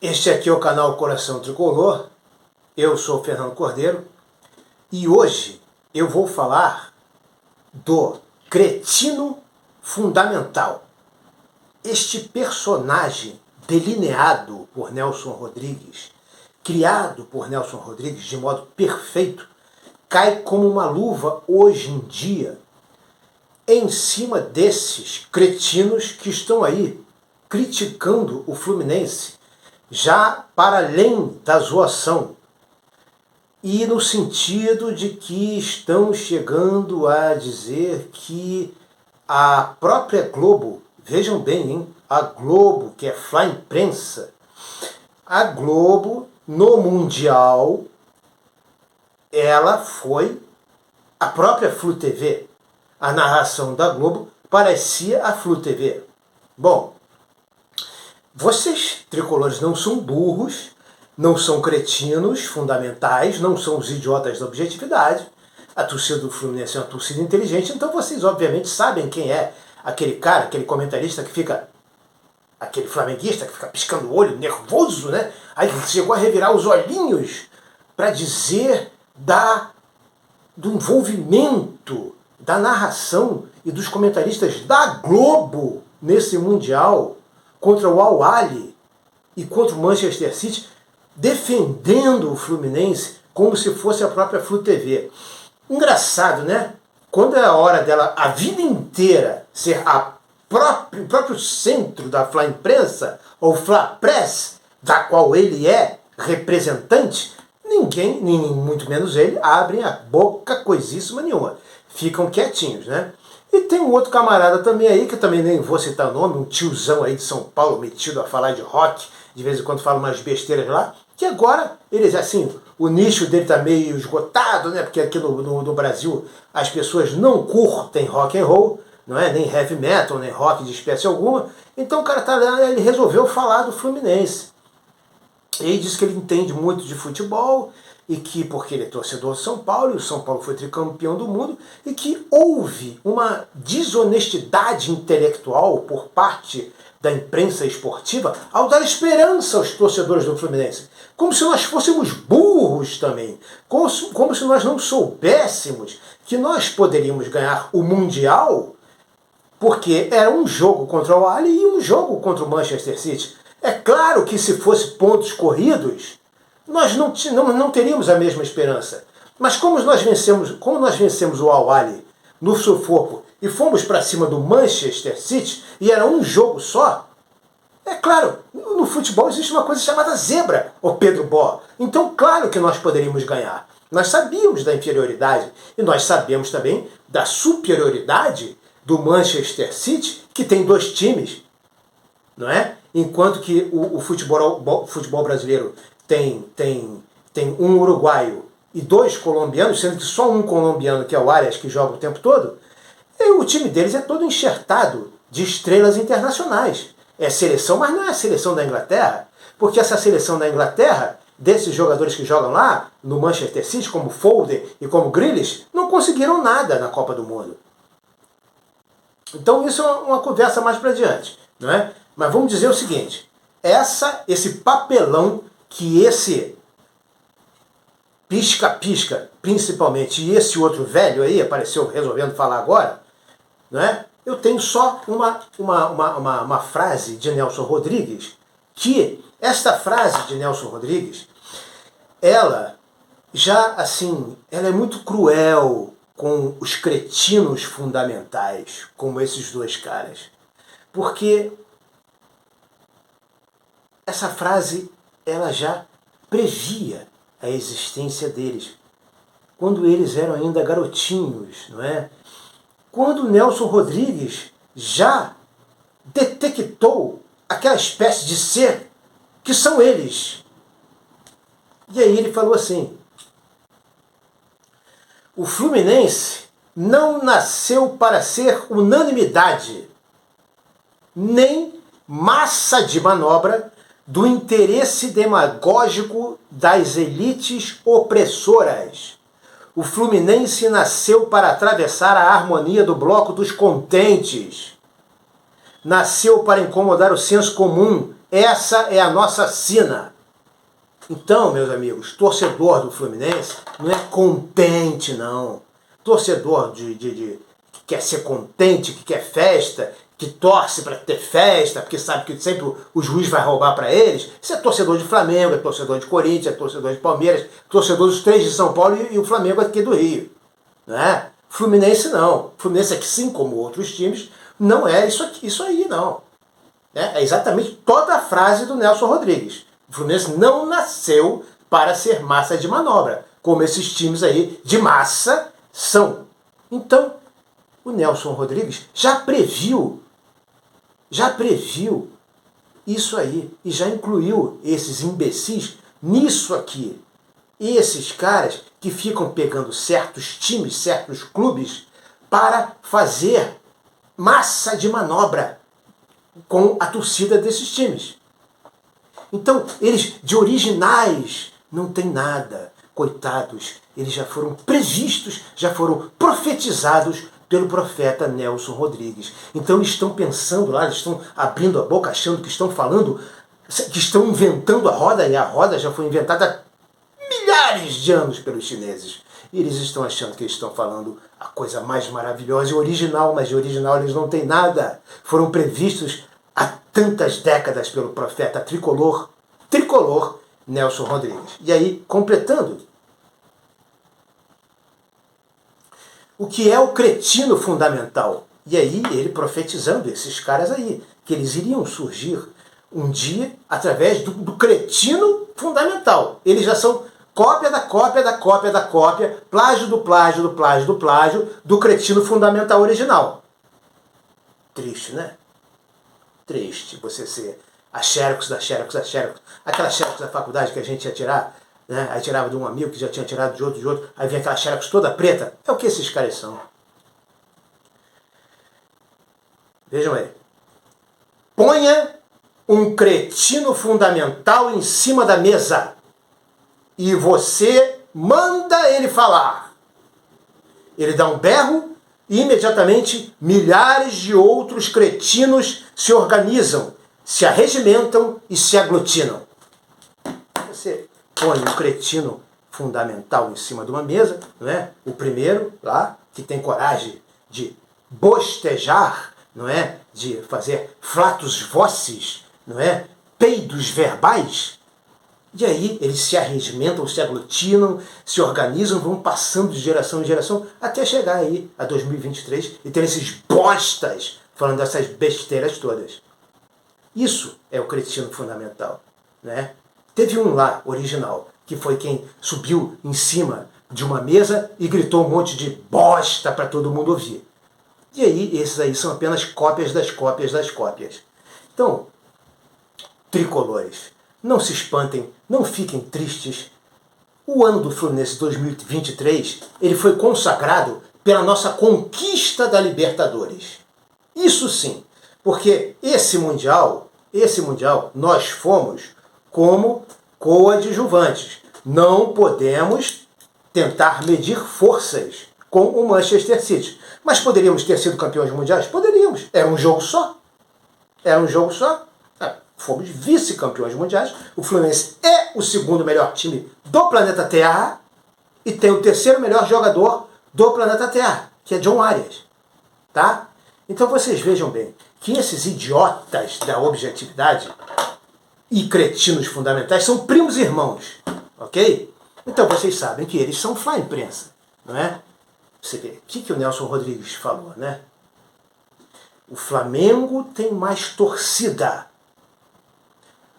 Este aqui é o canal Coração Tricolor, eu sou o Fernando Cordeiro e hoje eu vou falar do cretino fundamental. Este personagem delineado por Nelson Rodrigues, criado por Nelson Rodrigues de modo perfeito, cai como uma luva hoje em dia em cima desses cretinos que estão aí criticando o Fluminense, já para além da zoação, e no sentido de que estão chegando a dizer que a própria Globo, vejam bem, hein? A Globo, que é Fla Imprensa, a Globo no Mundial, ela foi a própria Flu TV. A narração da Globo parecia a Flu TV. Bom, vocês, tricolores, não são burros, não são cretinos fundamentais, não são os idiotas da objetividade. A torcida do Fluminense é uma torcida inteligente, então vocês obviamente sabem quem é aquele cara, aquele comentarista que fica, aquele flamenguista que fica piscando o olho, nervoso, né? Aí chegou a revirar os olhinhos para dizer do envolvimento da narração e dos comentaristas da Globo nesse Mundial contra o Al Ahly e contra o Manchester City, defendendo o Fluminense como se fosse a própria Flu TV. Engraçado, né? Quando é a hora dela, a vida inteira, ser o próprio centro da Fla Imprensa, ou Fla Press, da qual ele é representante, ninguém, nem muito menos ele, abrem a boca coisíssima nenhuma. Ficam quietinhos, né? E tem um outro camarada também aí, que eu também nem vou citar o nome, um tiozão aí de São Paulo, metido a falar de rock, de vez em quando fala umas besteiras lá, que agora, ele assim, o nicho dele tá meio esgotado, né? Porque aqui no Brasil as pessoas não curtem rock and roll, não é? Nem heavy metal, nem rock de espécie alguma. Então o cara tá lá, ele resolveu falar do Fluminense. Ele disse que ele entende muito de futebol, e que, porque ele é torcedor de São Paulo, e o São Paulo foi tricampeão do mundo, e que houve uma desonestidade intelectual por parte da imprensa esportiva ao dar esperança aos torcedores do Fluminense. Como se nós fôssemos burros também. Como se nós não soubéssemos que nós poderíamos ganhar o Mundial, porque era um jogo contra o Al Ahly e um jogo contra o Manchester City. É claro que se fosse pontos corridos, nós não teríamos a mesma esperança. Mas como nós vencemos o Al Ahly no sufoco e fomos para cima do Manchester City, e era um jogo só, é claro, no futebol existe uma coisa chamada zebra, ô Pedro Bó. Então claro que nós poderíamos ganhar. Nós sabíamos da inferioridade e nós sabemos também da superioridade do Manchester City, que tem dois times, não é? Enquanto que o futebol brasileiro tem um uruguaio e dois colombianos, sendo que só um colombiano, que é o Arias, que joga o tempo todo, e o time deles é todo enxertado de estrelas internacionais. É seleção, mas não é a seleção da Inglaterra, porque essa seleção da Inglaterra, desses jogadores que jogam lá, no Manchester City, como Foden e como Grealish, não conseguiram nada na Copa do Mundo. Então isso é uma conversa mais para diante, não é? Mas vamos dizer o seguinte, esse papelão que esse pisca-pisca, principalmente, e esse outro velho aí, apareceu resolvendo falar agora, não é? Eu tenho só uma frase de Nelson Rodrigues, que esta frase de Nelson Rodrigues, ela já, assim, ela é muito cruel com os cretinos fundamentais, como esses dois caras. Porque essa frase, ela já previa a existência deles, quando eles eram ainda garotinhos, não é? Quando Nelson Rodrigues já detectou aquela espécie de ser que são eles. E aí ele falou assim: o Fluminense não nasceu para ser unanimidade, nem massa de manobra do interesse demagógico das elites opressoras. O Fluminense nasceu para atravessar a harmonia do bloco dos contentes. Nasceu para incomodar o senso comum Essa é a nossa sina. Então, meus amigos, torcedor do Fluminense não é contente, não. Torcedor que quer ser contente, que quer festa, que torce para ter festa, porque sabe que sempre o juiz vai roubar para eles. Isso é torcedor de Flamengo, é torcedor de Corinthians, é torcedor de Palmeiras, torcedor dos 3 de São Paulo e o Flamengo aqui do Rio. Né? Fluminense não. Fluminense, assim como outros times, não é isso aí, não. É exatamente toda a frase do Nelson Rodrigues. O Fluminense não nasceu para ser massa de manobra, como esses times aí de massa são. Então, o Nelson Rodrigues já previu isso aí e já incluiu esses imbecis nisso aqui. Esses caras que ficam pegando certos times, certos clubes para fazer massa de manobra com a torcida desses times. Então, eles de originais não tem nada. Coitados, eles já foram previstos, já foram profetizados pelo profeta Nelson Rodrigues. Então eles estão pensando lá, eles estão abrindo a boca, achando que estão falando, que estão inventando a roda, e a roda já foi inventada há milhares de anos pelos chineses. E eles estão achando que eles estão falando a coisa mais maravilhosa e original, mas de original eles não têm nada. Foram previstos há tantas décadas pelo profeta tricolor Nelson Rodrigues. E aí, completando, o que é o cretino fundamental? E aí, ele profetizando esses caras aí, que eles iriam surgir um dia através do cretino fundamental. Eles já são cópia da cópia da cópia da cópia, plágio do plágio do plágio do plágio do cretino fundamental original. Triste, né? Triste você ser a xerox da xerox da xerox. Aquela xerox da faculdade que a gente ia tirar, né? Aí tirava de um amigo que já tinha tirado de outro, aí vinha aquela xerox toda preta. É o que esses caras são. Vejam aí. Ponha um cretino fundamental em cima da mesa e você manda ele falar. Ele dá um berro e imediatamente milhares de outros cretinos se organizam, se arregimentam e se aglutinam. Você põe um cretino fundamental em cima de uma mesa, não é? O primeiro lá, que tem coragem de bostejar, não é? De fazer flatus vocis, não é? Peidos verbais. E aí eles se arregimentam, se aglutinam, se organizam, vão passando de geração em geração até chegar aí a 2023 e ter esses bostas falando dessas besteiras todas. Isso é o cretino fundamental, né? Teve um lá, original, que foi quem subiu em cima de uma mesa e gritou um monte de bosta para todo mundo ouvir. E aí, esses aí são apenas cópias das cópias das cópias. Então, tricolores, não se espantem, não fiquem tristes. O ano do Fluminense 2023, ele foi consagrado pela nossa conquista da Libertadores. Isso sim, porque esse Mundial nós fomos como coadjuvantes. Não podemos tentar medir forças com o Manchester City. Mas poderíamos ter sido campeões mundiais? Poderíamos. Era um jogo só. Fomos vice-campeões mundiais. O Fluminense é o segundo melhor time do planeta Terra e tem o terceiro melhor jogador do planeta Terra, que é John Arias. Tá? Então vocês vejam bem que esses idiotas da objetividade e cretinos fundamentais são primos irmãos, ok? Então vocês sabem que eles são fã imprensa, não é? Você vê, o que o Nelson Rodrigues falou, né? O Flamengo tem mais torcida.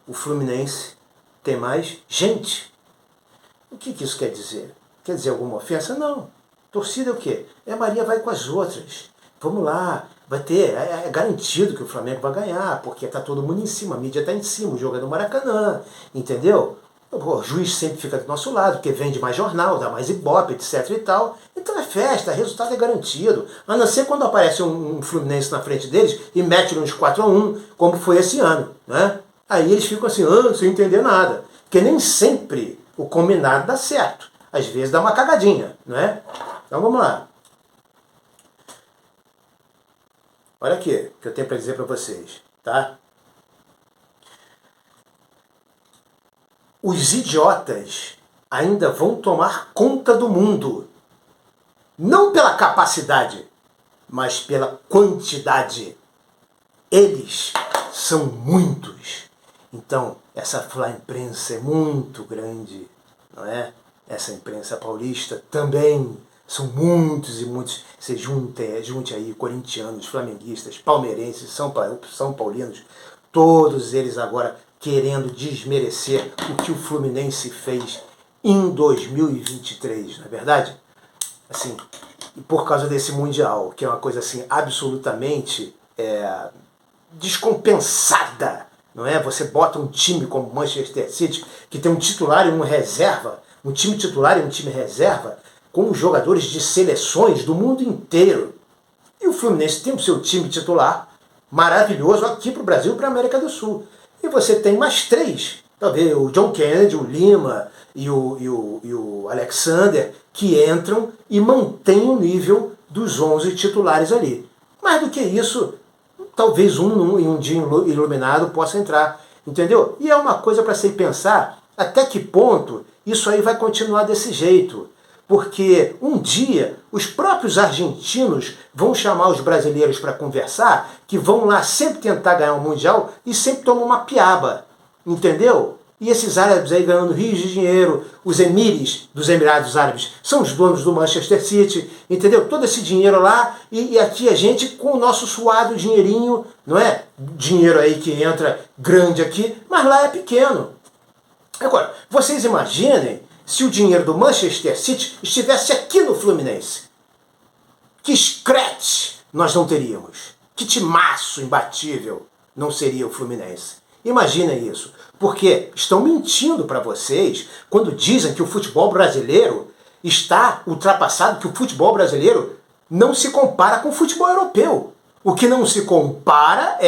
O Fluminense tem mais gente. O que isso quer dizer? Quer dizer alguma ofensa? Não. Torcida é o quê? Maria vai com as outras. Vamos lá. Vai ter, é garantido que o Flamengo vai ganhar, porque está todo mundo em cima, a mídia está em cima, o jogo é no Maracanã, entendeu? O juiz sempre fica do nosso lado, porque vende mais jornal, dá mais ibope, etc e tal. Então é festa, resultado é garantido. A não ser quando aparece um Fluminense na frente deles e mete uns 4-1, como foi esse ano, né? Aí eles ficam assim, sem entender nada. Porque nem sempre o combinado dá certo. Às vezes dá uma cagadinha, né? Então vamos lá. Olha aqui o que eu tenho para dizer para vocês, tá? os idiotas ainda vão tomar conta do mundo. Não pela capacidade, mas pela quantidade. Eles são muitos. Então, essa imprensa é muito grande, não é? Essa imprensa paulista também são muitos e muitos. Você junte aí corintianos, flamenguistas, palmeirenses, São Paulinos, todos eles agora querendo desmerecer o que o Fluminense fez em 2023, não é verdade? Assim, por causa desse Mundial, que é uma coisa assim absolutamente descompensada, não é? Você bota um time como o Manchester City, que tem um titular e um reserva, um time titular e um time reserva, com jogadores de seleções do mundo inteiro. E o Fluminense tem o seu time titular maravilhoso aqui para o Brasil e para a América do Sul. E você tem mais 3, talvez o John Kennedy, o Lima e o Alexander, que entram e mantêm o nível dos 11 titulares ali. Mais do que isso, talvez em um dia iluminado possa entrar, entendeu? E é uma coisa para se pensar até que ponto isso aí vai continuar desse jeito. Porque um dia os próprios argentinos vão chamar os brasileiros para conversar, que vão lá sempre tentar ganhar o Mundial e sempre tomam uma piaba, entendeu? E esses árabes aí ganhando rios de dinheiro, os emires dos Emirados Árabes são os donos do Manchester City, entendeu? Todo esse dinheiro lá e aqui a gente com o nosso suado dinheirinho, não é? Dinheiro aí que entra grande aqui, mas lá é pequeno. Agora, vocês imaginem se o dinheiro do Manchester City estivesse aqui no Fluminense. Que scratch nós não teríamos. Que timaço imbatível não seria o Fluminense. Imaginem isso. Porque estão mentindo para vocês quando dizem que o futebol brasileiro está ultrapassado, que o futebol brasileiro não se compara com o futebol europeu. O que não se compara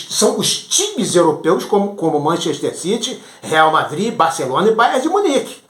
são os times europeus como Manchester City, Real Madrid, Barcelona e Bayern de Munique.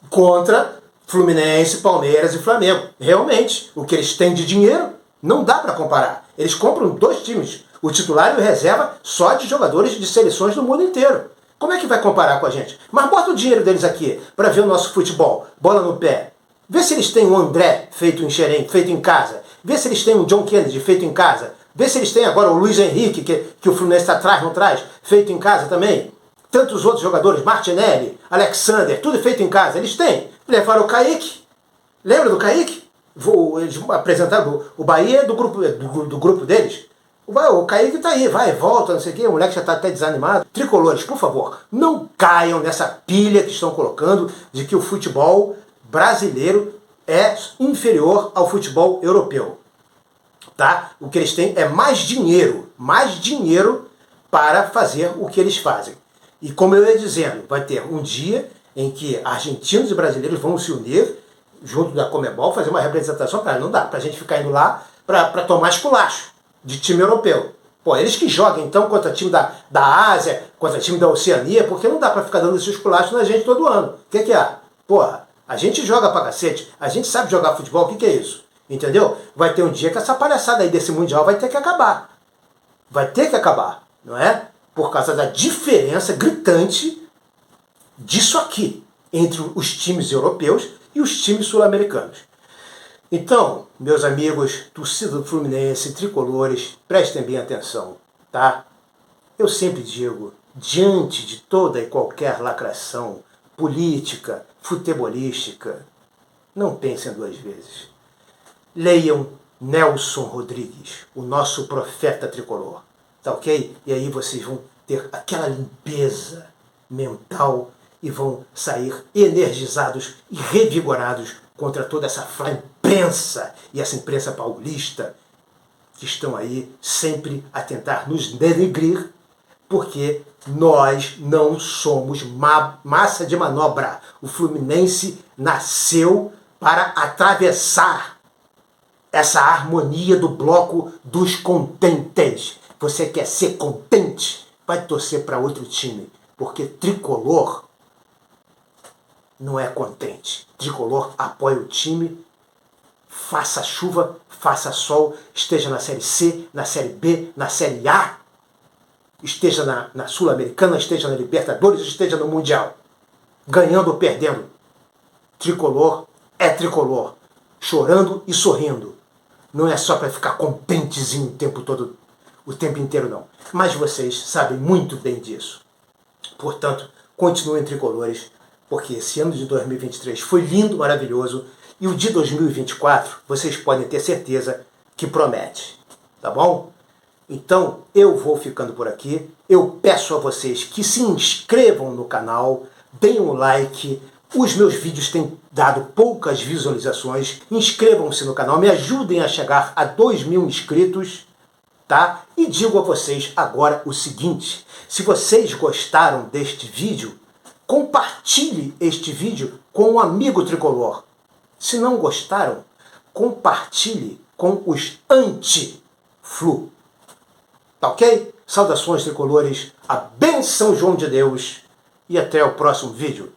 Contra Fluminense, Palmeiras e Flamengo. Realmente, o que eles têm de dinheiro não dá para comparar. Eles compram 2 times, o titular e o reserva, só de jogadores de seleções do mundo inteiro. Como é que vai comparar com a gente? Mas bota o dinheiro deles aqui para ver o nosso futebol, bola no pé. Vê se eles têm um André feito em Xerém, feito em casa. Vê se eles têm um John Kennedy feito em casa. Vê se eles têm agora o Luiz Henrique, que o Fluminense está atrás, não traz, feito em casa também. Tantos outros jogadores, Martinelli, Alexander, tudo feito em casa. Eles têm. Levaram o Kaique. Lembra do Kaique? Eles apresentaram o Bahia do grupo deles. O Kaique tá aí, vai, volta, não sei o quê. O moleque já tá até desanimado. Tricolores, por favor, não caiam nessa pilha que estão colocando de que o futebol brasileiro é inferior ao futebol europeu. Tá? O que eles têm é mais dinheiro para fazer o que eles fazem. E como eu ia dizendo, vai ter um dia em que argentinos e brasileiros vão se unir junto da Conmebol, fazer uma representação, não dá pra gente ficar indo lá pra tomar esculacho de time europeu. Pô, eles que jogam então contra time da Ásia, contra time da Oceania, porque não dá pra ficar dando esse esculacho na gente todo ano. O que é? Porra, a gente joga pra cacete, a gente sabe jogar futebol, o que é isso? Entendeu? Vai ter um dia que essa palhaçada aí desse Mundial vai ter que acabar. Vai ter que acabar, não é? Por causa da diferença gritante disso aqui entre os times europeus e os times sul-americanos. Então, meus amigos, torcida do Fluminense, tricolores, prestem bem atenção, tá? Eu sempre digo, diante de toda e qualquer lacração política, futebolística, não pensem 2 vezes. Leiam Nelson Rodrigues, o nosso profeta tricolor. Tá ok? E aí vocês vão ter aquela limpeza mental e vão sair energizados e revigorados contra toda essa imprensa e essa imprensa paulista que estão aí sempre a tentar nos denegrir, porque nós não somos massa de manobra. O Fluminense nasceu para atravessar essa harmonia do bloco dos contentes. Você quer ser contente? Vai torcer para outro time, porque tricolor não é contente. Tricolor apoia o time, faça chuva, faça sol, esteja na Série C, na Série B, na Série A. esteja na Sul-Americana, esteja na Libertadores, esteja no Mundial. Ganhando ou perdendo. Tricolor é tricolor. Chorando e sorrindo. Não é só para ficar contentezinho o tempo todo, o tempo inteiro não. Mas vocês sabem muito bem disso. Portanto, continuem tricolores, porque esse ano de 2023 foi lindo, maravilhoso, e o de 2024, vocês podem ter certeza que promete. Tá bom? Então, eu vou ficando por aqui. Eu peço a vocês que se inscrevam no canal, deem um like. Os meus vídeos têm dado poucas visualizações. Inscrevam-se no canal, me ajudem a chegar a 2.000 inscritos, tá? E digo a vocês agora o seguinte: se vocês gostaram deste vídeo, compartilhe este vídeo com um amigo tricolor. Se não gostaram, compartilhe com os anti-flu. Tá ok? Saudações tricolores, a benção João de Deus e até o próximo vídeo.